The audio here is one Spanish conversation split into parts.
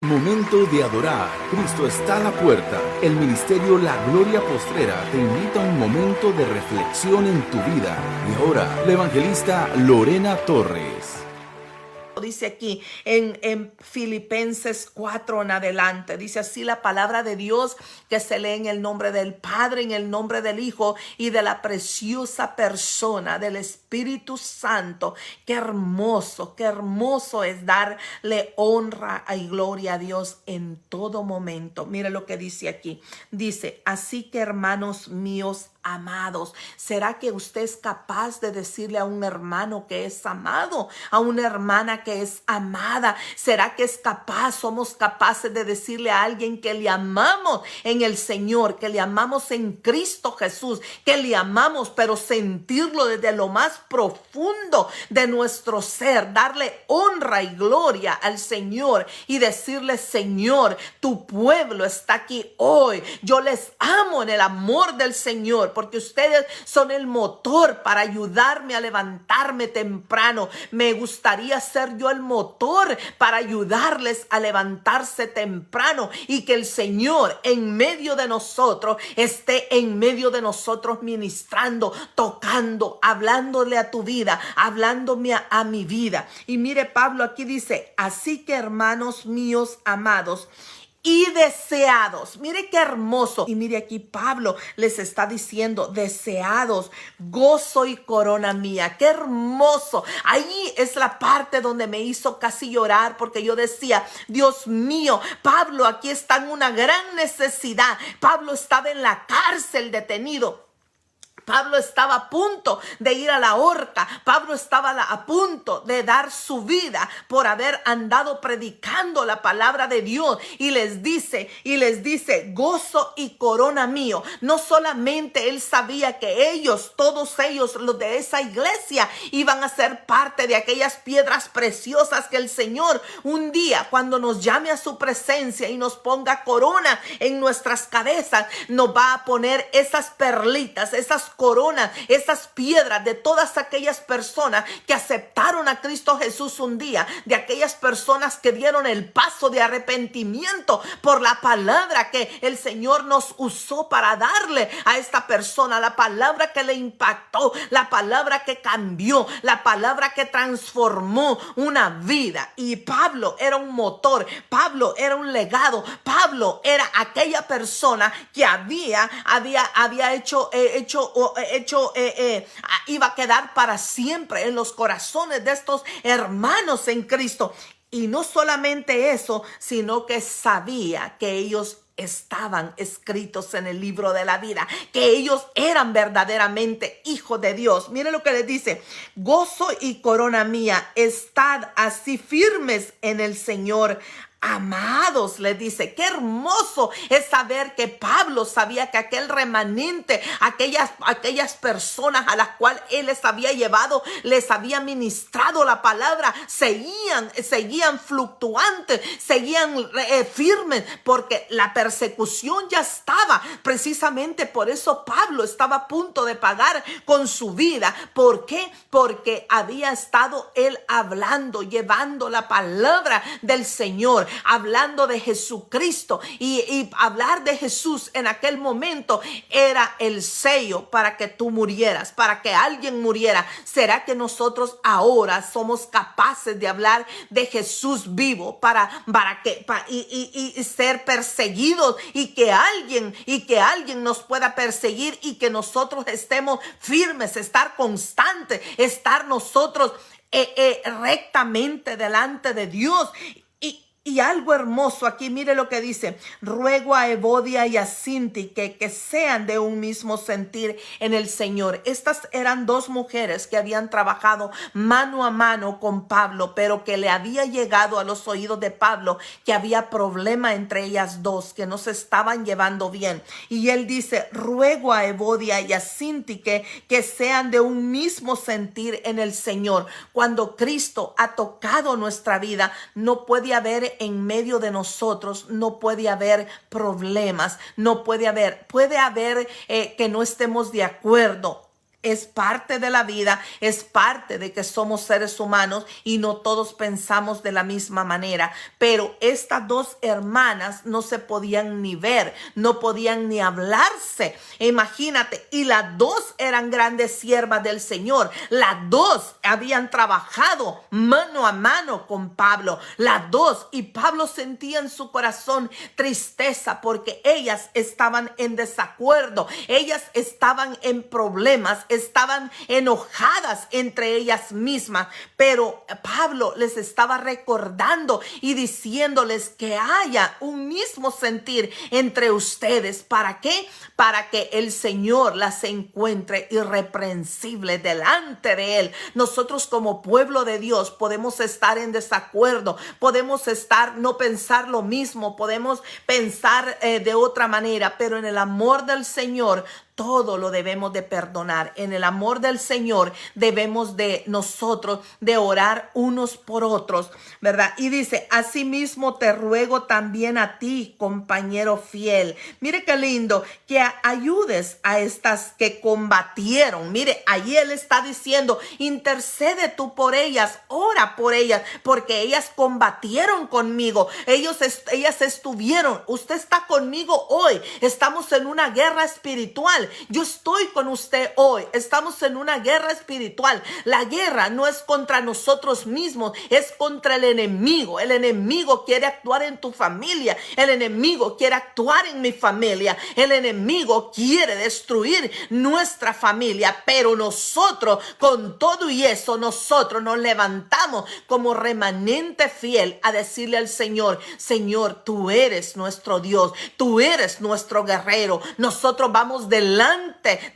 Momento de adorar. Cristo está a la puerta. El ministerio La Gloria Postrera te invita a un momento de reflexión en tu vida. Y ahora, la evangelista Lorena Torres. Dice aquí en Filipenses 4 en adelante, dice así la palabra de Dios, que se lee en el nombre del Padre, en el nombre del Hijo y de la preciosa persona del Espíritu Santo. Qué hermoso es darle honra y gloria a Dios en todo momento. Mire lo que dice aquí. Dice, así que hermanos míos amados, ¿será que usted es capaz de decirle a un hermano que es amado, a una hermana que es amada? ¿Será que somos capaces de decirle a alguien que le amamos en el Señor, que le amamos en Cristo Jesús, que le amamos, pero sentirlo desde lo más profundo de nuestro ser, darle honra y gloria al Señor y decirle, Señor, tu pueblo está aquí hoy, yo les amo en el amor del Señor, porque ustedes son el motor para ayudarme a levantarme temprano. Me gustaría ser yo el motor para ayudarles a levantarse temprano y que el Señor en medio de nosotros esté en medio de nosotros ministrando, tocando, hablándole a tu vida, hablándome a mi vida. Y mire, Pablo aquí dice, así que hermanos míos amados y deseados. Mire qué hermoso. Y mire aquí Pablo les está diciendo, deseados, gozo y corona mía. Qué hermoso. Ahí es la parte donde me hizo casi llorar, porque yo decía, Dios mío, Pablo aquí está en una gran necesidad. Pablo estaba en la cárcel detenido. Pablo estaba a punto de ir a la horca. Pablo estaba a punto de dar su vida por haber andado predicando la palabra de Dios. Y les dice, gozo y corona mío. No solamente él sabía que ellos, todos ellos, los de esa iglesia, iban a ser parte de aquellas piedras preciosas que el Señor un día, cuando nos llame a su presencia y nos ponga corona en nuestras cabezas, nos va a poner esas perlitas, esas coronas, esas piedras de todas aquellas personas que aceptaron a Cristo Jesús un día, de aquellas personas que dieron el paso de arrepentimiento por la palabra que el Señor nos usó para darle a esta persona, la palabra que le impactó, la palabra que cambió, la palabra que transformó una vida. Y Pablo era un motor, Pablo era un legado, Pablo era aquella persona que había iba a quedar para siempre en los corazones de estos hermanos en Cristo. Y no solamente eso, sino que sabía que ellos estaban escritos en el libro de la vida, que ellos eran verdaderamente hijos de Dios. Mire lo que les dice, gozo y corona mía, estad así firmes en el Señor. Amados, les dice, qué hermoso es saber que Pablo sabía que aquel remanente, aquellas personas a las cuales él les había llevado, les había ministrado la palabra, seguían fluctuantes, seguían firmes, porque la persecución ya estaba. Precisamente por eso Pablo estaba a punto de pagar con su vida. ¿Por qué? Porque había estado él hablando, llevando la palabra del Señor, hablando de Jesucristo, y hablar de Jesús en aquel momento era el sello para que tú murieras, para que alguien muriera. ¿Será que nosotros ahora somos capaces de hablar de Jesús vivo y ser perseguidos y que alguien nos pueda perseguir y que nosotros estemos firmes, estar constantes, estar nosotros rectamente delante de Dios? Y algo hermoso aquí, mire lo que dice, ruego a Evodia y a Síntique que sean de un mismo sentir en el Señor. Estas eran dos mujeres que habían trabajado mano a mano con Pablo, pero que le había llegado a los oídos de Pablo que había problema entre ellas dos, que no se estaban llevando bien. Y él dice, ruego a Evodia y a Síntique que sean de un mismo sentir en el Señor. Cuando Cristo ha tocado nuestra vida, no puede haber en medio de nosotros, no puede haber problemas, puede haber que no estemos de acuerdo. Es parte de la vida, es parte de que somos seres humanos y no todos pensamos de la misma manera. Pero estas dos hermanas no se podían ni ver, no podían ni hablarse. Imagínate, y las dos eran grandes siervas del Señor. Las dos habían trabajado mano a mano con Pablo. Las dos, y Pablo sentía en su corazón tristeza porque ellas estaban en desacuerdo, ellas estaban en problemas, estaban enojadas entre ellas mismas, pero Pablo les estaba recordando y diciéndoles que haya un mismo sentir entre ustedes. ¿Para qué? Para que el Señor las encuentre irreprensible delante de Él. Nosotros como pueblo de Dios podemos estar en desacuerdo, podemos no pensar lo mismo, podemos pensar de otra manera, pero en el amor del Señor todo lo debemos de perdonar. En el amor del Señor debemos de nosotros de orar unos por otros, ¿verdad? Y dice, asimismo te ruego también a ti, compañero fiel. Mire qué lindo, que ayudes a estas que combatieron. Mire, ahí él está diciendo, intercede tú por ellas, ora por ellas, porque ellas combatieron conmigo. Ellas estuvieron, usted está conmigo hoy. Estamos en una guerra espiritual. Yo estoy con usted hoy. Estamos en una guerra espiritual. La guerra no es contra nosotros mismos, es contra el enemigo. El enemigo quiere actuar en tu familia. El enemigo quiere actuar en mi familia. El enemigo quiere destruir nuestra familia. Pero nosotros, con todo y eso, nosotros nos levantamos como remanente fiel a decirle al Señor, Señor, tú eres nuestro Dios. Tú eres nuestro guerrero. Nosotros vamos delante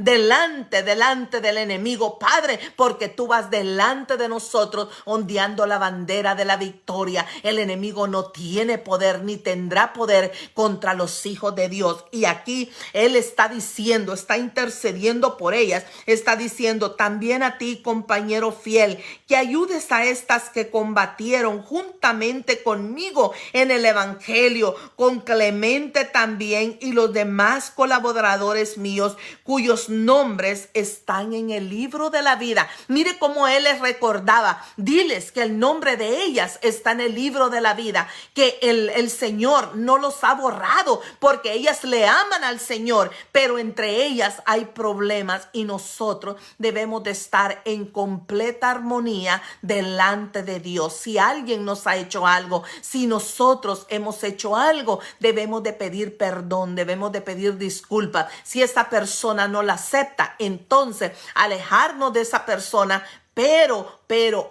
del enemigo, Padre, porque tú vas delante de nosotros ondeando la bandera de la victoria. El enemigo no tiene poder ni tendrá poder contra los hijos de Dios. Y aquí él está diciendo, está intercediendo por ellas, está diciendo también a ti, compañero fiel, que ayudes a estas que combatieron juntamente conmigo en el evangelio, con Clemente también y los demás colaboradores míos, cuyos nombres están en el libro de la vida. Mire cómo él les recordaba, diles que el nombre de ellas está en el libro de la vida, que el Señor no los ha borrado, porque ellas le aman al Señor, pero entre ellas hay problemas y nosotros debemos de estar en completa armonía delante de Dios. Si alguien nos ha hecho algo, si nosotros hemos hecho algo, debemos de pedir perdón, debemos de pedir disculpas. Si esa persona no la acepta, entonces alejarnos de esa persona, pero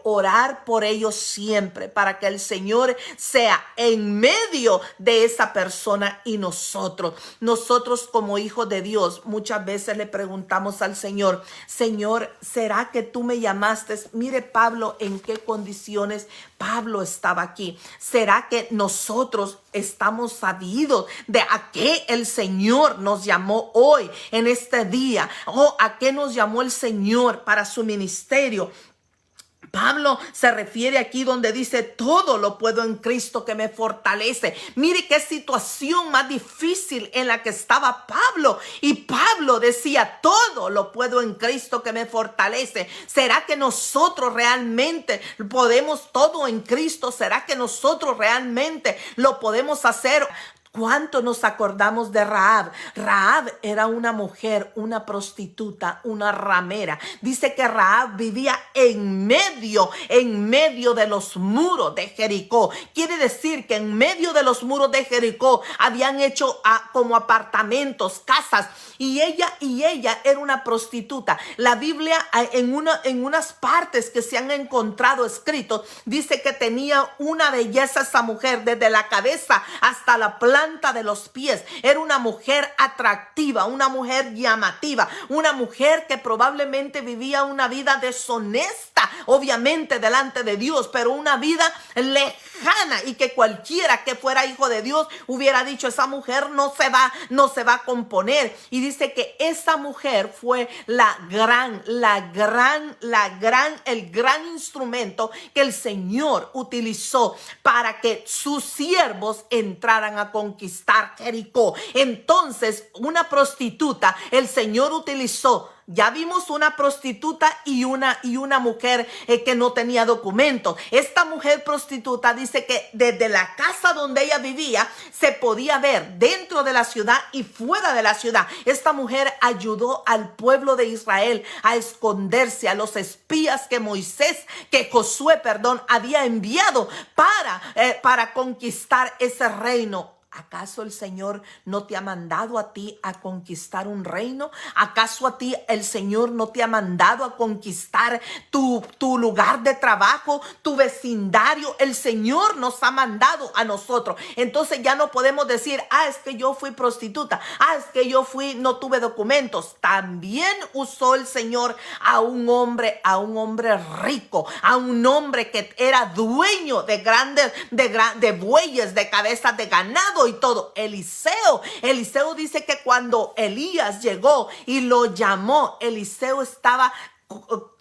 orar por ellos siempre para que el Señor sea en medio de esa persona y nosotros como hijos de Dios muchas veces le preguntamos al Señor, Señor, ¿será que tú me llamaste? Mire Pablo, en qué condiciones Pablo estaba aquí. ¿Será que nosotros estamos sabidos de a qué el Señor nos llamó hoy en este día? ¿O a qué nos llamó el Señor para su ministerio? Pablo se refiere aquí donde dice, todo lo puedo en Cristo que me fortalece. Mire qué situación más difícil en la que estaba Pablo. Y Pablo decía, todo lo puedo en Cristo que me fortalece. ¿Será que nosotros realmente podemos todo en Cristo? ¿Será que nosotros realmente lo podemos hacer? ¿Cuánto nos acordamos de Rahab? Rahab era una mujer, una prostituta, una ramera. Dice que Rahab vivía en medio de los muros de Jericó. Quiere decir que en medio de los muros de Jericó habían hecho como apartamentos, casas. Y ella era una prostituta. La Biblia en unas partes que se han encontrado escritos, dice que tenía una belleza esa mujer desde la cabeza hasta la planta de los pies. Era una mujer atractiva, una mujer llamativa, una mujer que probablemente vivía una vida deshonesta, obviamente delante de Dios, pero una vida lejana, y que cualquiera que fuera hijo de Dios hubiera dicho, esa mujer no se va a componer. Y dice que esa mujer fue el gran instrumento que el Señor utilizó para que sus siervos entraran a conquistar Jericó. Entonces, una prostituta, el Señor utilizó Ya vimos una prostituta y una mujer que no tenía documentos. Esta mujer prostituta dice que desde la casa donde ella vivía se podía ver dentro de la ciudad y fuera de la ciudad. Esta mujer ayudó al pueblo de Israel a esconderse, a los espías que Josué, había enviado para conquistar ese reino. ¿Acaso el Señor no te ha mandado a ti a conquistar un reino? ¿Acaso a ti el Señor no te ha mandado a conquistar tu lugar de trabajo, tu vecindario? El Señor nos ha mandado a nosotros. Entonces ya no podemos decir, es que yo fui prostituta, es que no tuve documentos. También usó el Señor a un hombre rico, a un hombre que era dueño de bueyes, de cabezas de ganado y todo. Eliseo dice que cuando Elías llegó y lo llamó, Eliseo estaba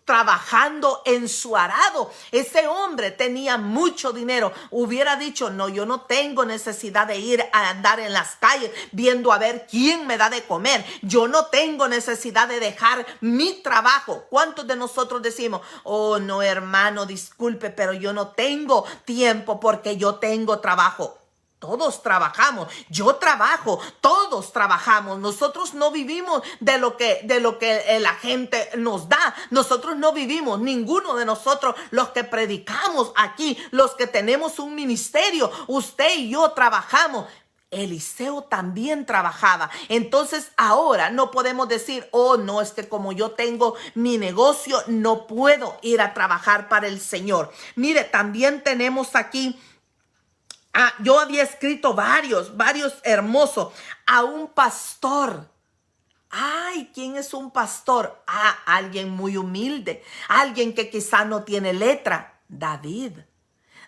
trabajando en su arado. Ese hombre tenía mucho dinero. Hubiera dicho, no, yo no tengo necesidad de ir a andar en las calles viendo a ver quién me da de comer. Yo no tengo necesidad de dejar mi trabajo. ¿Cuántos de nosotros decimos, oh no, hermano, disculpe, pero yo no tengo tiempo porque yo tengo trabajo? Todos trabajamos, yo trabajo, todos trabajamos. Nosotros no vivimos de lo que la gente nos da. Nosotros no vivimos, ninguno de nosotros, los que predicamos aquí, los que tenemos un ministerio, usted y yo trabajamos. Eliseo también trabajaba. Entonces ahora no podemos decir, oh no, es que como yo tengo mi negocio, no puedo ir a trabajar para el Señor. Mire, también tenemos aquí, yo había escrito varios hermosos. A un pastor. Ay, ¿quién es un pastor? Alguien muy humilde. Alguien que quizá no tiene letra.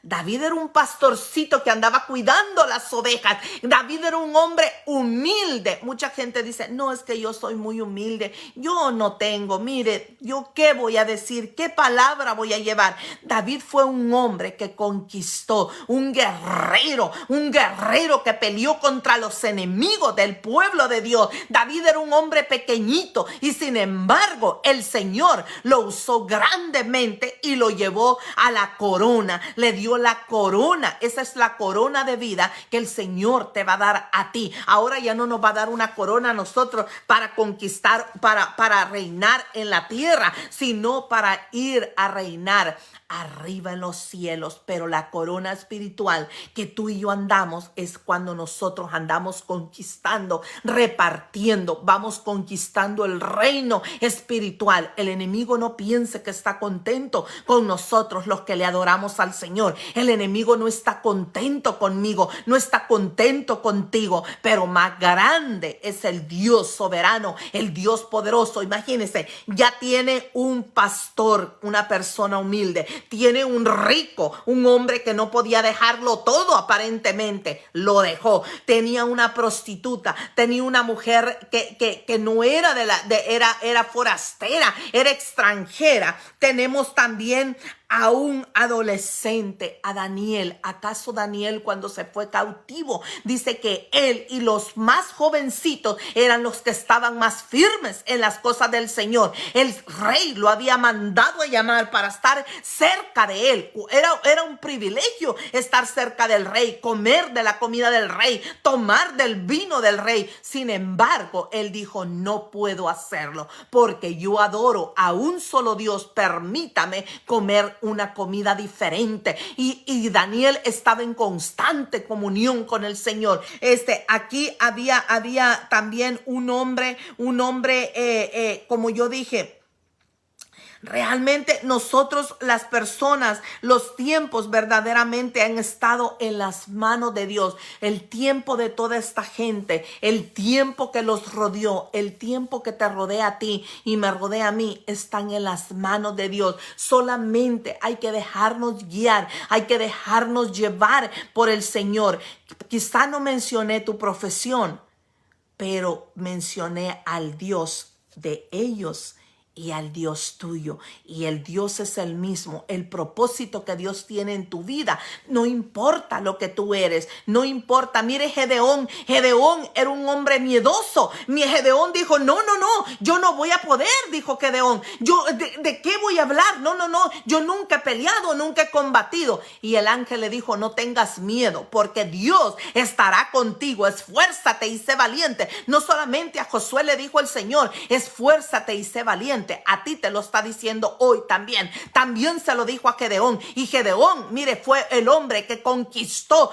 David era un pastorcito que andaba cuidando las ovejas. David era un hombre humilde. Mucha gente dice, no, es que yo soy muy humilde. Yo no tengo, mire, ¿yo qué voy a decir? ¿Qué palabra voy a llevar? David fue un hombre que conquistó, un guerrero que peleó contra los enemigos del pueblo de Dios. David era un hombre pequeñito y sin embargo el Señor lo usó grandemente y lo llevó a la corona. Le dio la corona. Esa es la corona de vida que el Señor te va a dar a ti. Ahora ya no nos va a dar una corona a nosotros para conquistar, para reinar en la tierra, sino para ir a reinar arriba en los cielos. Pero la corona espiritual que tú y yo andamos es cuando nosotros andamos conquistando, repartiendo, vamos conquistando el reino espiritual. El enemigo no piense que está contento con nosotros los que le adoramos al Señor. El enemigo no está contento conmigo, no está contento contigo, pero más grande es el Dios soberano, el Dios poderoso. Imagínense, ya tiene un pastor, una persona humilde, tiene un rico, un hombre que no podía dejarlo todo aparentemente, lo dejó. Tenía una prostituta, tenía una mujer que no era era forastera, era extranjera. Tenemos también a un adolescente, a Daniel. ¿Acaso Daniel, cuando se fue cautivo, dice que él y los más jovencitos eran los que estaban más firmes en las cosas del Señor? El rey lo había mandado a llamar para estar cerca de él. Era un privilegio estar cerca del rey, comer de la comida del rey, tomar del vino del rey. Sin embargo, él dijo, no puedo hacerlo porque yo adoro a un solo Dios. Permítame comer una comida diferente. Y Daniel estaba en constante comunión con el Señor. Aquí había también un hombre, como yo dije, realmente nosotros, las personas, los tiempos verdaderamente han estado en las manos de Dios. El tiempo de toda esta gente, el tiempo que los rodeó, el tiempo que te rodea a ti y me rodea a mí, están en las manos de Dios. Solamente hay que dejarnos guiar, hay que dejarnos llevar por el Señor. Quizá no mencioné tu profesión, pero mencioné al Dios de ellos y al Dios tuyo. Y el Dios es el mismo. El propósito que Dios tiene en tu vida, no importa lo que tú eres, no importa. Mire Gedeón era un hombre miedoso. Gedeón dijo, no, yo no voy a poder, dijo Gedeón. Yo, ¿de qué voy a hablar? No, yo nunca he peleado, nunca he combatido. Y el ángel le dijo, no tengas miedo, porque Dios estará contigo. Esfuérzate y sé valiente. No solamente a Josué le dijo el Señor, esfuérzate y sé valiente. A ti te lo está diciendo hoy también. También se lo dijo a Gedeón. Y Gedeón, mire, fue el hombre que conquistó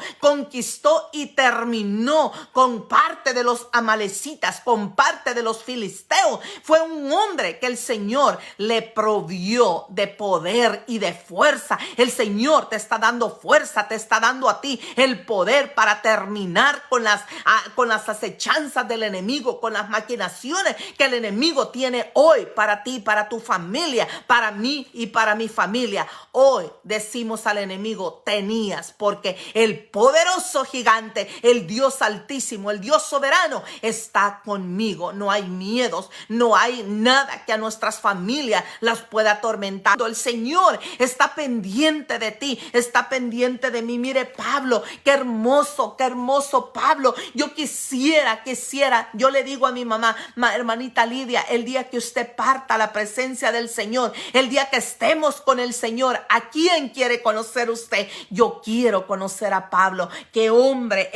y terminó con parte de los amalecitas, con parte de los filisteos. Fue un hombre que el Señor le provió de poder y de fuerza. El Señor te está dando fuerza, te está dando a ti el poder para terminar con las acechanzas del enemigo, con las maquinaciones que el enemigo tiene hoy para ti, para tu familia, para mí y para mi familia. Hoy decimos al enemigo, tenías, porque el poderoso gigante, el Dios altísimo, el Dios soberano está conmigo. No hay miedos, no hay nada que a nuestras familias las pueda atormentar. El Señor está pendiente de ti, está pendiente de mí. Mire Pablo, qué hermoso Pablo. Yo quisiera, yo le digo a mi mamá, hermanita Lidia, el día que usted parta a la presencia del Señor, el día que estemos con el Señor, ¿a quién quiere conocer usted? Yo quiero conocer a Pablo. Qué hombre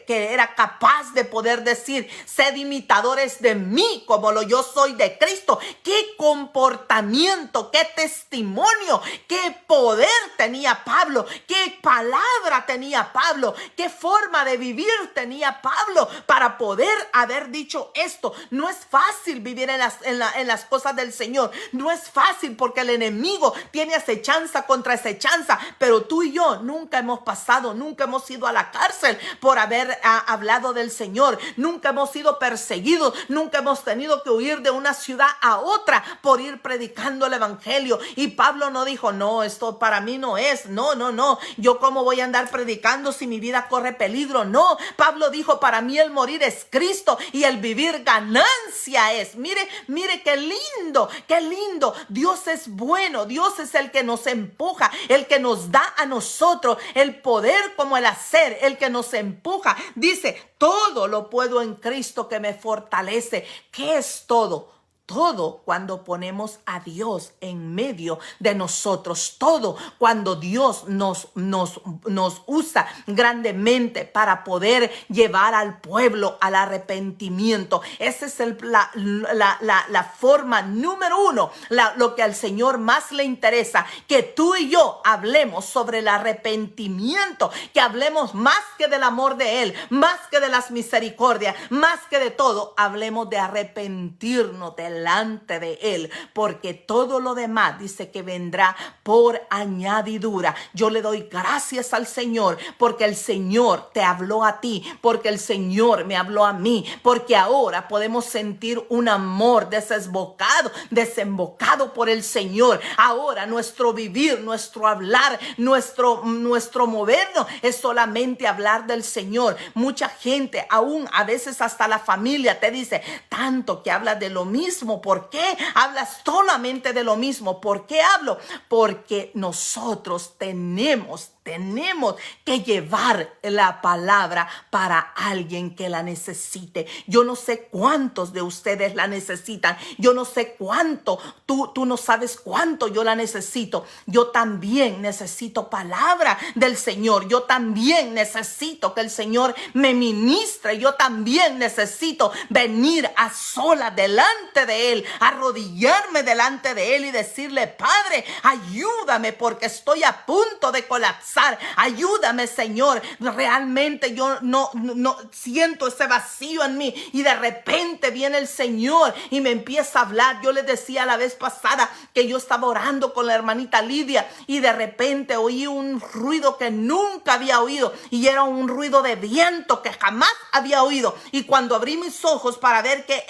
que era capaz de poder decir, sed imitadores de mí como yo soy de Cristo. Qué comportamiento, qué testimonio, qué poder tenía Pablo, qué palabra tenía Pablo, qué forma de vivir tenía Pablo para poder haber dicho esto. No es fácil vivir en las cosas del Señor. No es fácil porque el enemigo tiene acechanza contra acechanza, pero tú y yo nunca hemos ido a la cárcel por haber hablado del Señor. Nunca hemos sido perseguidos, nunca hemos tenido que huir de una ciudad a otra por ir predicando el evangelio. Y Pablo no dijo, no, esto para mí no es, no, yo cómo voy a andar predicando si mi vida corre peligro. No, Pablo dijo, para mí el morir es Cristo y el vivir ganancia es. Mire qué lindo. Dios es bueno, Dios es el que nos empuja, el que nos da a nosotros el poder como el hacer, el que nos empuja. Dice, todo lo puedo en Cristo que me fortalece. ¿Qué es todo? Todo cuando ponemos a Dios en medio de nosotros. Todo cuando Dios nos usa grandemente para poder llevar al pueblo al arrepentimiento. Esa es la forma número uno. Lo que al Señor más le interesa. Que tú y yo hablemos sobre el arrepentimiento. Que hablemos más que del amor de Él. Más que de las misericordias. Más que de todo. Hablemos de arrepentirnos delante de Él, porque todo lo demás dice que vendrá por añadidura. Yo le doy gracias al Señor porque el Señor te habló a ti, porque el Señor me habló a mí, porque ahora podemos sentir un amor desembocado por el Señor. Ahora nuestro vivir, nuestro hablar, nuestro movernos es solamente hablar del Señor. Mucha gente, aún a veces hasta la familia, te dice, tanto que hablas de lo mismo. ¿Por qué hablas solamente de lo mismo? ¿Por qué hablo? Porque nosotros tenemos que llevar la palabra para alguien que la necesite. Yo no sé cuántos de ustedes la necesitan. Yo no sé cuánto. Tú no sabes cuánto yo la necesito. Yo también necesito palabra del Señor. Yo también necesito que el Señor me ministre. Yo también necesito venir a sola delante de Él, arrodillarme delante de Él y decirle, Padre, ayúdame porque estoy a punto de colapsar. Ayúdame, Señor. Realmente yo no siento ese vacío en mí y de repente viene el Señor y me empieza a hablar. Yo les decía la vez pasada que yo estaba orando con la hermanita Lidia y de repente oí un ruido que nunca había oído y era un ruido de viento que jamás había oído. Y cuando abrí mis ojos para ver qué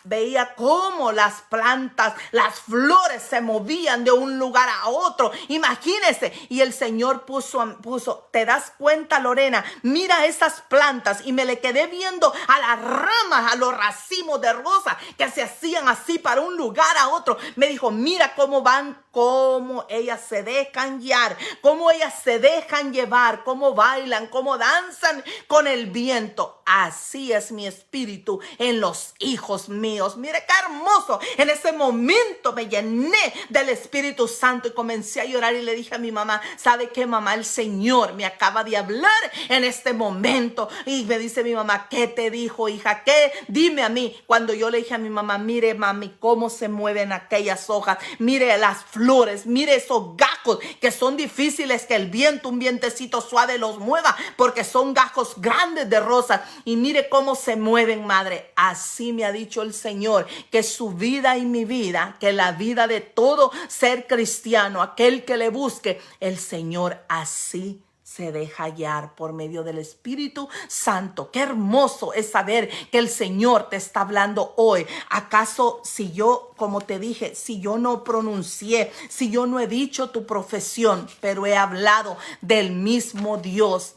veía cómo las plantas, las flores se movían de un lugar a otro. Imagínense. Y el Señor Señor puso, ¿te das cuenta, Lorena? Mira esas plantas. Y me le quedé viendo a las ramas, a los racimos de rosa que se hacían así para un lugar a otro. Me dijo, mira cómo van, cómo ellas se dejan guiar, cómo ellas se dejan llevar, cómo bailan, cómo danzan con el viento. Así es mi espíritu en los hijos míos. Mire qué hermoso. En ese momento me llené del Espíritu Santo y comencé a llorar y le dije a mi mamá, ¿sabe qué, mamá? El Señor me acaba de hablar en este momento. Y me dice mi mamá, ¿qué te dijo, hija? ¿Qué? Dime a mí. Cuando yo le dije a mi mamá, mire, mami, cómo se mueven aquellas hojas, mire las flores, mire esos gajos que son difíciles que el viento, un vientecito suave los mueva, porque son gajos grandes de rosas. Y mire cómo se mueven, madre. Así me ha dicho el Señor, que su vida y mi vida, que la vida de todo ser cristiano, aquel que le busque, el Señor así se deja guiar por medio del Espíritu Santo. Qué hermoso es saber que el Señor te está hablando hoy. ¿Acaso si yo, como te dije, si yo no pronuncié, si yo no he dicho tu profesión, pero he hablado del mismo Dios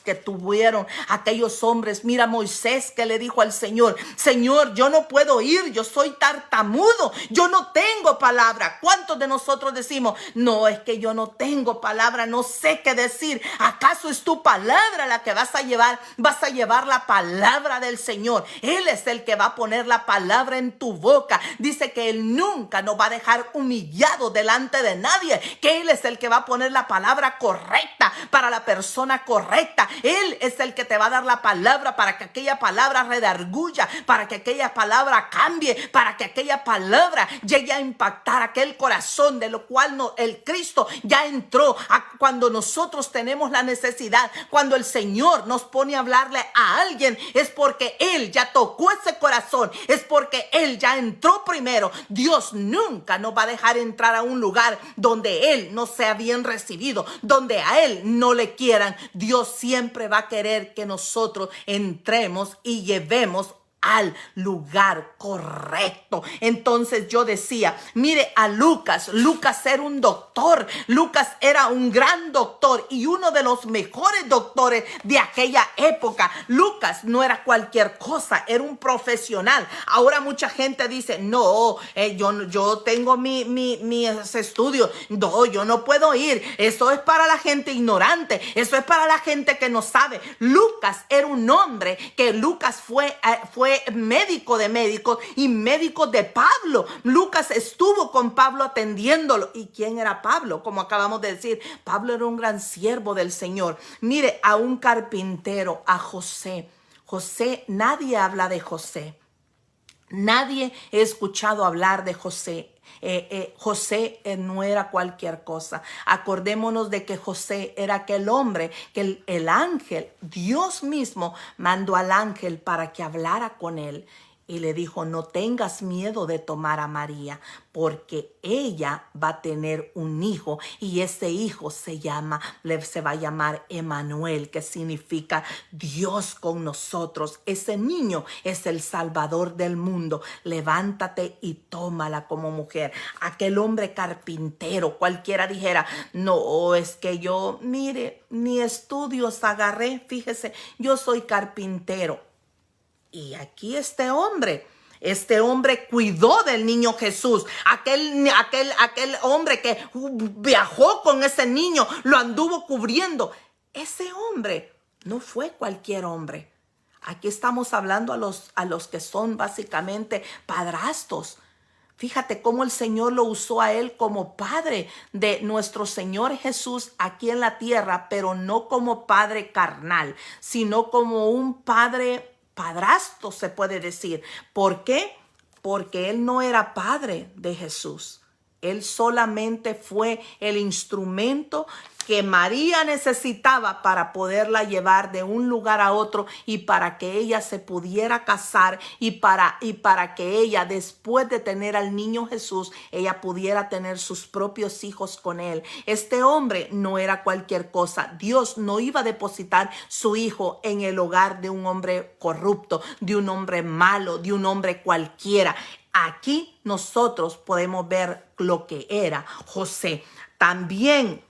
que tuvieron aquellos hombres? Mira Moisés, que le dijo al Señor, Señor, yo no puedo ir, yo soy tartamudo, yo no tengo palabra. ¿Cuántos de nosotros decimos, no, es que yo no tengo palabra, no sé qué decir? ¿Acaso es tu palabra la que vas a llevar? Vas a llevar la palabra del Señor. Él es el que va a poner la palabra en tu boca. Dice que Él nunca nos va a dejar humillado delante de nadie, que Él es el que va a poner la palabra correcta para la persona correcta. Él es el que te va a dar la palabra para que aquella palabra redarguya, para que aquella palabra cambie, para que aquella palabra llegue a impactar aquel corazón de lo cual el Cristo ya entró. Cuando nosotros tenemos la necesidad, cuando el Señor nos pone a hablarle a alguien, es porque Él ya tocó ese corazón, es porque Él ya entró primero. Dios nunca nos va a dejar entrar a un lugar donde Él no sea bien recibido, donde a Él no le quieran. Dios siempre va a querer que nosotros entremos y llevemos al lugar correcto. Entonces yo decía, mire a Lucas era un doctor, Lucas era un gran doctor y uno de los mejores doctores de aquella época. Lucas no era cualquier cosa, era un profesional. Ahora mucha gente dice, no, yo tengo mis estudios, no, yo no puedo ir, eso es para la gente ignorante, eso es para la gente que no sabe. Lucas era un hombre que Lucas fue médico de médicos y médico de Pablo. Lucas estuvo con Pablo atendiéndolo. ¿Y quién era Pablo? Como acabamos de decir, Pablo era un gran siervo del Señor. Mire, a un carpintero, a José. José, nadie habla de José. Nadie ha escuchado hablar de José. José no era cualquier cosa. Acordémonos de que José era aquel hombre que el ángel, Dios mismo, mandó al ángel para que hablara con él. Y le dijo, no tengas miedo de tomar a María, porque ella va a tener un hijo y ese hijo se va a llamar Emmanuel, que significa Dios con nosotros. Ese niño es el Salvador del mundo. Levántate y tómala como mujer. Aquel hombre carpintero, cualquiera dijera, no, es que yo, mire, ni estudios agarré, fíjese, yo soy carpintero. Y aquí este hombre cuidó del niño Jesús. Aquel hombre que viajó con ese niño, lo anduvo cubriendo. Ese hombre no fue cualquier hombre. Aquí estamos hablando a los que son básicamente padrastros. Fíjate cómo el Señor lo usó a él como padre de nuestro Señor Jesús aquí en la tierra, pero no como padre carnal, sino como un padrastro, se puede decir. ¿Por qué? Porque él no era padre de Jesús. Él solamente fue el instrumento que María necesitaba para poderla llevar de un lugar a otro y para que ella se pudiera casar y para que ella, después de tener al niño Jesús, ella pudiera tener sus propios hijos con él. Este hombre no era cualquier cosa. Dios no iba a depositar su hijo en el hogar de un hombre corrupto, de un hombre malo, de un hombre cualquiera. Aquí nosotros podemos ver lo que era José. También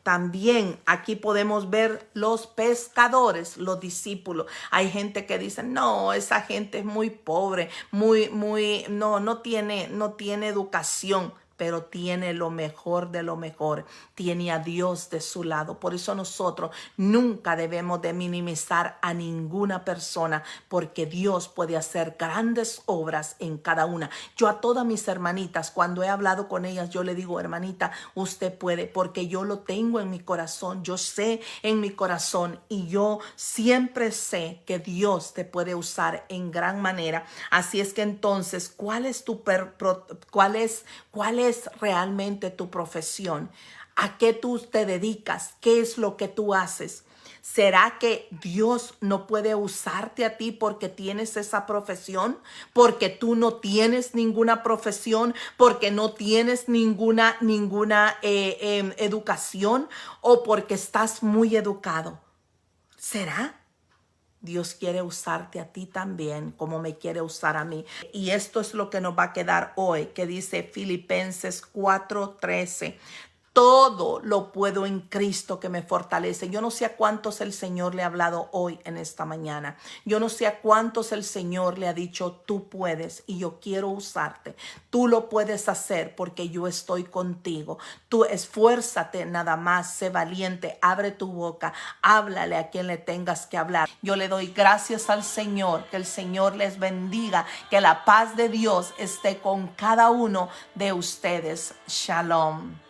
aquí podemos ver los pescadores, los discípulos. Hay gente que dice, no, esa gente es muy pobre, no tiene educación, pero tiene lo mejor de lo mejor. Tiene a Dios de su lado. Por eso nosotros nunca debemos de minimizar a ninguna persona, porque Dios puede hacer grandes obras en cada una. Yo a todas mis hermanitas, cuando he hablado con ellas, yo le digo, hermanita, usted puede, porque yo lo tengo en mi corazón. Yo sé en mi corazón y yo siempre sé que Dios te puede usar en gran manera. Así es que entonces, ¿cuál es realmente tu profesión? ¿A qué tú te dedicas? ¿Qué es lo que tú haces? ¿Será que Dios no puede usarte a ti porque tienes esa profesión? ¿Porque tú no tienes ninguna profesión? ¿Porque no tienes ninguna educación? ¿O porque estás muy educado? ¿Será? Dios quiere usarte a ti también como me quiere usar a mí. Y esto es lo que nos va a quedar hoy, que dice Filipenses 4:13. Todo lo puedo en Cristo que me fortalece. Yo no sé a cuántos el Señor le ha hablado hoy en esta mañana. Yo no sé a cuántos el Señor le ha dicho, tú puedes y yo quiero usarte. Tú lo puedes hacer porque yo estoy contigo. Tú esfuérzate nada más, sé valiente, abre tu boca, háblale a quien le tengas que hablar. Yo le doy gracias al Señor, que el Señor les bendiga, que la paz de Dios esté con cada uno de ustedes. Shalom.